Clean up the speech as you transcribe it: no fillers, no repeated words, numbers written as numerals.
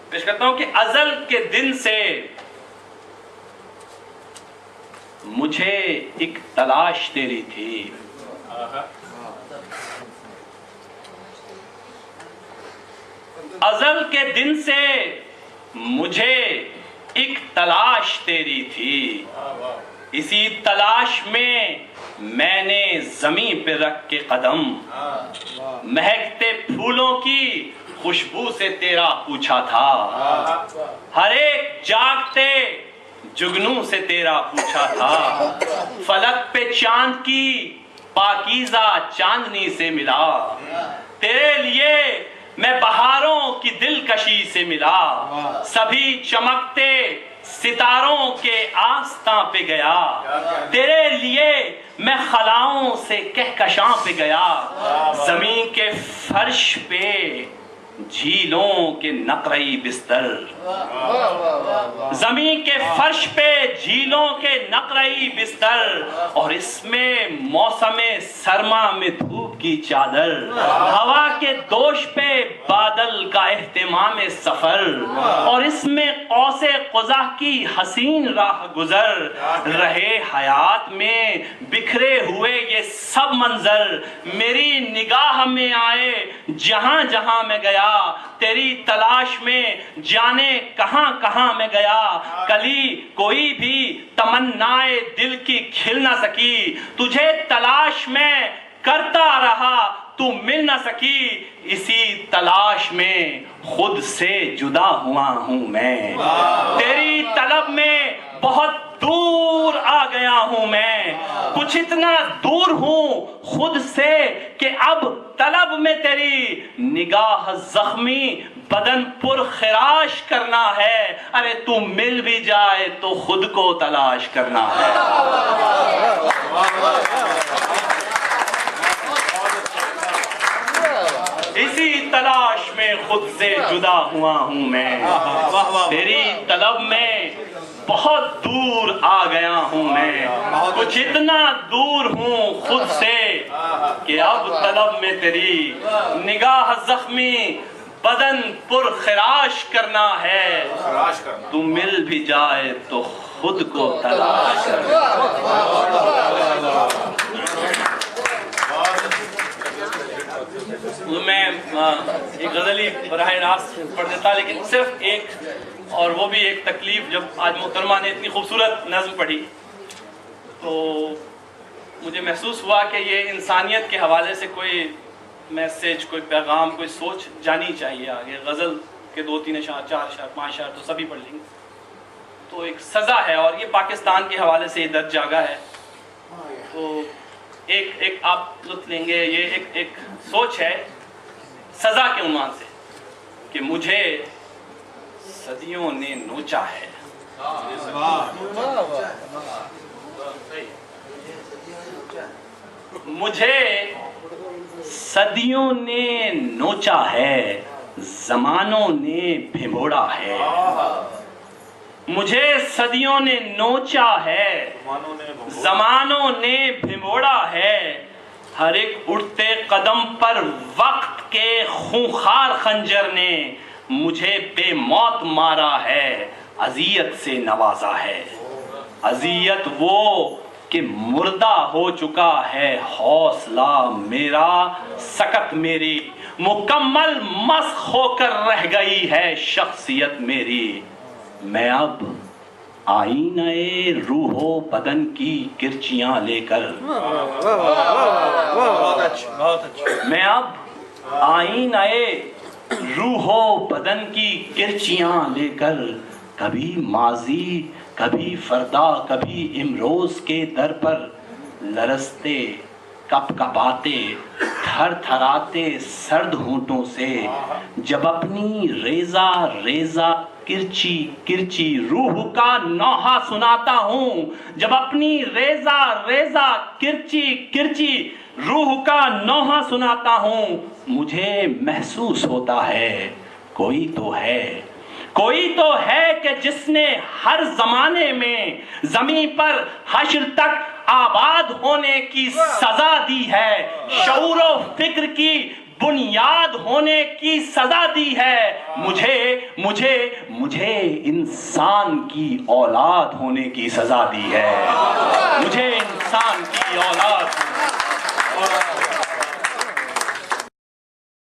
پیش کرتا ہوں کہ ازل کے دن سے مجھے ایک تلاش تیری تھی، ازل کے دن سے مجھے ایک تلاش تیری تھی، اسی تلاش میں نے زمین پہ رکھ کے قدم مہکتے پھولوں کی خوشبو سے تیرا پوچھا تھا، ہر ایک جاگتے جگنوں سے تیرا پوچھا تھا، فلک پہ چاند کی پاکیزہ چاندنی سے ملا، تیرے لیے میں بہاروں کی دلکشی سے ملا، سبھی چمکتے ستاروں کے آستاں پہ گیا، تیرے لیے میں خلاؤں سے کہکشاں پہ گیا، زمین کے فرش پہ جھیلوں کے نقرئی بستر، زمین کے فرش پہ جھیلوں کے نقرئی بستر، اور اس میں موسم سرما میں دھوپ کی چادر، ہوا کے دوش پہ بادل کا اہتمام سفر، اور اس میں قوس قزح کی حسین راہ گزر، رہے حیات میں بکھرے ہوئے یہ سب منظر، میری نگاہ میں آئے جہاں جہاں میں گیا، تیری تلاش میں جانے کہاں کہاں میں گیا، کلی کوئی بھی تمنائے دل کی کھل نہ سکی، تجھے تلاش میں کرتا رہا تو مل نہ سکی، اسی تلاش میں خود سے جدا ہوا ہوں میں، تیری طلب میں بہت دور آ گیا ہوں میں، کچھ اتنا دور ہوں خود سے کہ اب طلب میں تیری نگاہ زخمی بدن پر خراش کرنا ہے، ارے تو مل بھی جائے تو خود کو تلاش کرنا ہے۔ اسی تلاش میں خود سے جدا ہوا ہوں میں، تیری طلب میں بہت دور آ گیا ہوں میں، کچھ اتنا دور ہوں خود سے کہ اب طلب میں تیری نگاہ زخمی بدن پر خراش کرنا ہے، تو مل بھی جائے تو خود کو تلاش کرنا ہے۔ میں ایک غزلی براہ راست پڑھ دیتا، لیکن صرف ایک، اور وہ بھی ایک تکلیف، جب آج محترمہ نے اتنی خوبصورت نظم پڑھی تو مجھے محسوس ہوا کہ یہ انسانیت کے حوالے سے کوئی میسیج، کوئی پیغام، کوئی سوچ جانی چاہیے آگے۔ غزل کے 2-3 اشعار، 4 اشعار، 5 اشعار تو سبھی پڑھ لیں گے، تو ایک سزا ہے، اور یہ پاکستان کے حوالے سے یہ درد جاگا ہے، تو ایک آپ لطف لیں گے۔ یہ ایک سوچ ہے سزا کے عنوان سے کہ مجھے صدیوں نے نوچا ہے، مجھے صدیوں نے نوچا ہے، زمانوں نے بھگوڑا ہے، مجھے صدیوں نے نوچا ہے، زمانوں نے بھگوڑا ہے، ہر ایک اٹھتے قدم پر وقت کے خونخوار خنجر نے مجھے بے موت مارا ہے، اذیت سے نوازا ہے، اذیت وہ کہ مردہ ہو چکا ہے حوصلہ میرا، سکت میری مکمل مسخ ہو کر رہ گئی ہے شخصیت میری، میں اب آئینہ روح و بدن کی کرچیاں لے کر، میں اب آئینہ روح و بدن کی کرچیاں لے کر، کبھی ماضی کبھی فردا کبھی امروز کے در پر لرزتے کپ کپاتے تھر تھراتے سرد ہونٹوں سے، جب اپنی ریزہ ریزہ کرچی کرچی روح کا نوحہ سناتا ہوں، جب اپنی ریزہ ریزہ کرچی کرچی روح کا نوحہ سناتا ہوں، مجھے محسوس ہوتا ہے کوئی تو ہے کہ جس نے ہر زمانے میں زمین پر حشر تک آباد ہونے کی سزا دی ہے، شعور و فکر کی بنیاد ہونے کی سزا دی ہے، مجھے انسان کی اولاد ہونے کی سزا دی ہے، مجھے انسان کی اولاد